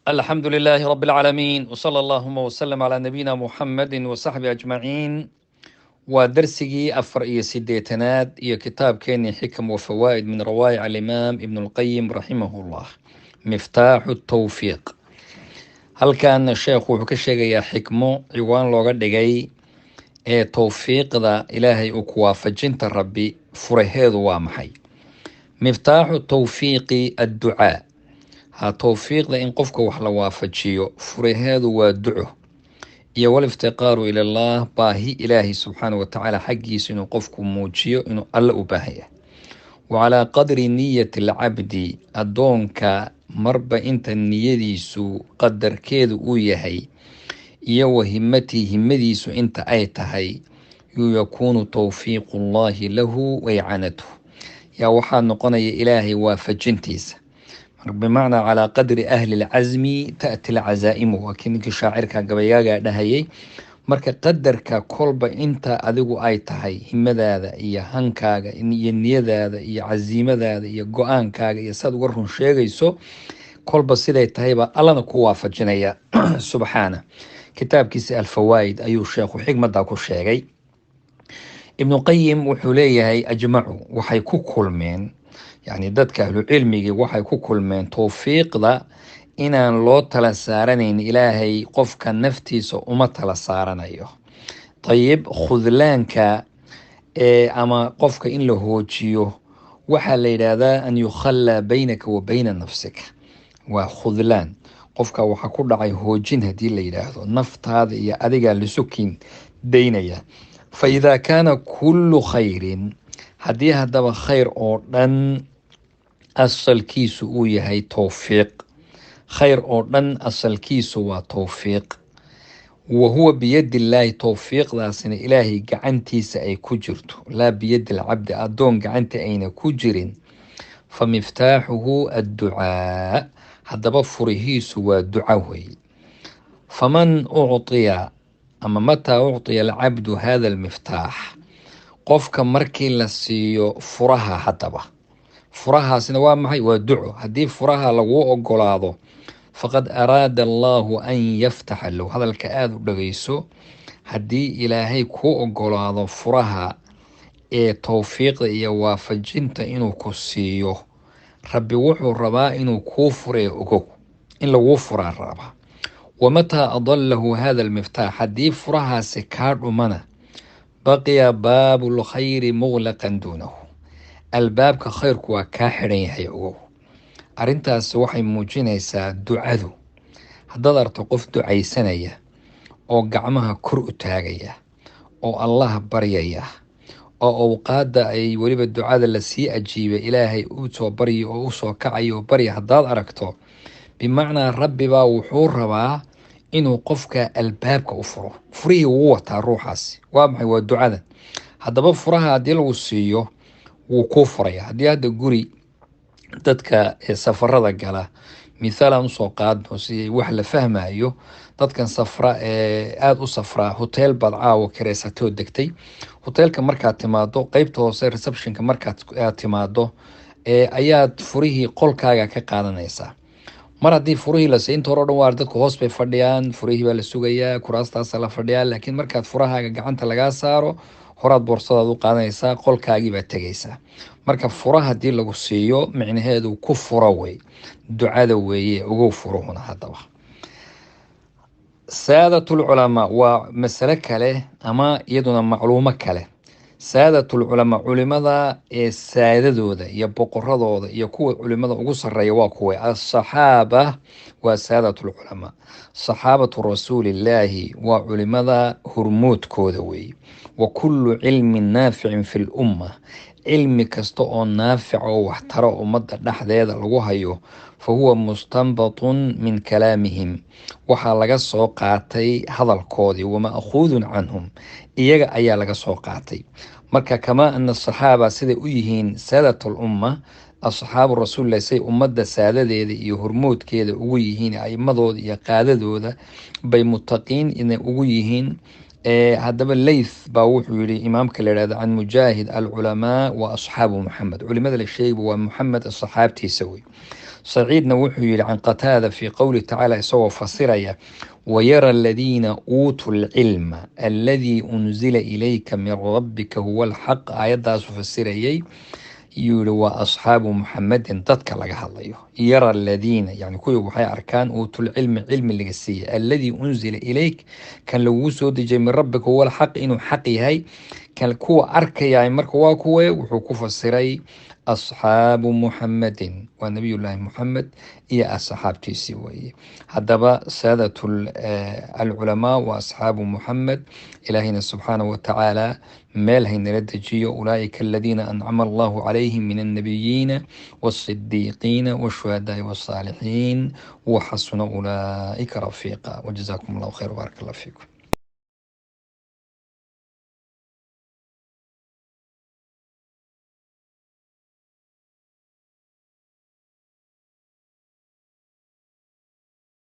الحمد لله رب العالمين وصلى اللهم وسلم على نبينا محمد وصحبه أجمعين ودرسي أفر سديتناد كتاب كيني حكم وفوائد من روائع الإمام ابن القيم رحمه الله مفتاح التوفيق. هل كان الشيخ وحكشيغ يا حكمه عوان لوغا دغاي توفيق ذا إلهي أكوافجنت ربي فرهيض وامحي. مفتاح التوفيق الدعاء. توفيق إن قفك وحلا وافجيو فرهاد ودعو iyo waliftaqaaru ila Allah baahi ilaahi subxaanahu wa tacaala xaggiisa inuu qofku muujiyo inuu alle u baahaya wa calaa qadri niyati alcabdi addoonka marba inta niyadiisu qadarkeedu uu yahay iyo wa himadiisu inta ay tahay yakuunu tawfiiqu llahi lahu wa icaanatuhu yaa waxaa noqonaya ilaahay waafajintiisa. بمعنى على قدر أهل العزم تأتي العزائم وكنك شاعر كاقبياغا دهيي marka qadarka kolba inta adigu ay tahay himadaada iyo hankaaga iyo niyadaada iyo casiimadaada iyo go-aankaaga iyo saad uga run sheegayso kolba siday tahayba allana ku waafajinaya subxaana. kitaabkiisa alfawaa'id ayuu sheekhu xigmada ku sheegay. ibnu qayim wuxuu leeyahay ajmacu waxay ku kulmeen يعني dadka ahlu cilmigi waxay ku kulmeen tawfiiqda inaan loo tala saaranayn ilaahay qofka naftiisa uma tala saaranayo. طيب khudlaanka ama qofka in la hoojiyo waxa la yiraahdaa an yukhalla baynaka wa bayna nafsika waa khudlaan. qofka waxa ku dhacay hoojin hadii la yiraahdo naftaada iyo adiga la sukin daynaya. fa idha kana kullu khayrin hadii hadaba khayr oo dhan asalkiisu uu yahay tawfiiq khayr oo dhan asalkiisu waa tawfiiq wa huwa biyadi illaahi tawfiiqdaasina ilaahay gacantiisa ay ku jirto laa biyadi alcabdi addoon gacanta ayna ku jirin fa miftaaxuhu adducaa haddaba furihiisu waa duca wey. faman ucطiya ama mataa ucطiya alcabdu hada almiftaax qofka markii la siiyo furaha haddaba furahaasina waa maxay waa duco. haddii furaha lagu ogolaado faqad araada allahu an yaftaxa lahu hadalka aada u dhageyso. haddii ilaahay kuu ogolaado furaha ee tawfiiqda iyo waafajinta inuu ku siiyo rabbi wuxuu rabaa inuu kuu furee ogow in laguu furaa rabaa. wamataa adalahu hada almiftaax haddii furahaasi kaa dhumana baqiya baabu lkhayri muglaqan duunahu albaabka khayrku waa kaa xidhan yahay ogow. arrintaasi waxay muujinaysaa ducadu. haddaad arto qof ducaysanaya oo gacmaha kor u taagaya oo allah baryaya oo awqaadda ay weliba ducada lasii ajiibay ilaahay uu soo baryo oo u soo kacayo barya haddaad aragto bimacnaa rabbi baa wuxuu rabaa inuu qofka albaabka u furo. furihii wuu wataa ruuxaasi waa maxay waa ducada. haddaba furaha haddii lagu siiyo wuu kuu furaya. haddii hadda guri dadka safarada gala mithaal aan usoo qaadno si wax la fahmayo dadkan safra aada u safraa hotel baad caawa kareysatoo degtay. hotelka markaad timaado qeybta hoose receptionka markaad timaado ayaad furihii qolkaaga ka qaadanaysaa. mar haddii furihii la siinta hore o dhan waa dadku hoos bay fadhiyaan furihii baa la sugayaa kuraastaasa la fadhiyaa laakiin markaad furahaaga gacanta lagaa saaro horaad boorsadaad u qaadanaysaa qolkaagii baad tegaysaa. marka fura haddii lagu siiyo micnaheedu ku furo wey ducada weeye ogow furuhuna. haddaba saadatlculamaa waa masale kale ama iyaduna macluumo kale. saadatlculamaa culimada saadadooda iyo boqoradooda iyo kuwa culimada ugu sareeya waa kuwe asaxaaba waa saadatlculamaa. saxaabatu rasuulillaahi waa culimada hormoodkooda weeye. wa kullu cilmin naaficin fi lumma cilmi kasta oo naafic oo waxtaro ummadda dhexdeeda lagu hayo fa huwa mustanbatun min kalaamihim waxaa laga soo qaatay hadalkoodii wama'khuudun canhum iyaga ayaa laga soo qaatay. marka kamaa ana asaxaaba siday u yihiin saadat alumma asxaabu rasuulillahi say ummadda saadadeeda iyo hormoodkeeda ugu yihiin aimadooda iyo qaadadooda bay mutaqiin inay ugu yihiin. haddaba Layth baa wuxuu yiri imaamka la yiraahdo can Mujaahid alculamaa wa asxaabu Muhammad culimada la sheegay waa Muhammad asxaabtiisa wey. سعيدنا وحي عن قتادة في قوله تعالى سوى فسريا ويرى الذين أوتوا العلم الذي أنزل إليك من ربك هو الحق آيات فسريي يقول وأصحاب محمد تذكر لك الله يرى الذين يعني كل وحي أركان أوتوا العلم علم اللي قسيه الذي أنزل إليك كان لو وسود جاي من ربك هو الحق إنه حقي هاي كان كو أركي يعني مركوا كوي وحكوف السري أصحاب محمد ونبي الله محمد هي أصحاب تيسوي هذا سادة العلماء وأصحاب محمد إلهنا سبحانه وتعالى مالهي نردجي أولئك الذين أنعم الله عليهم من النبيين والصديقين والشهداء والصالحين وحسن أولئك رفيقا وجزاكم الله خير وبارك الله فيكم.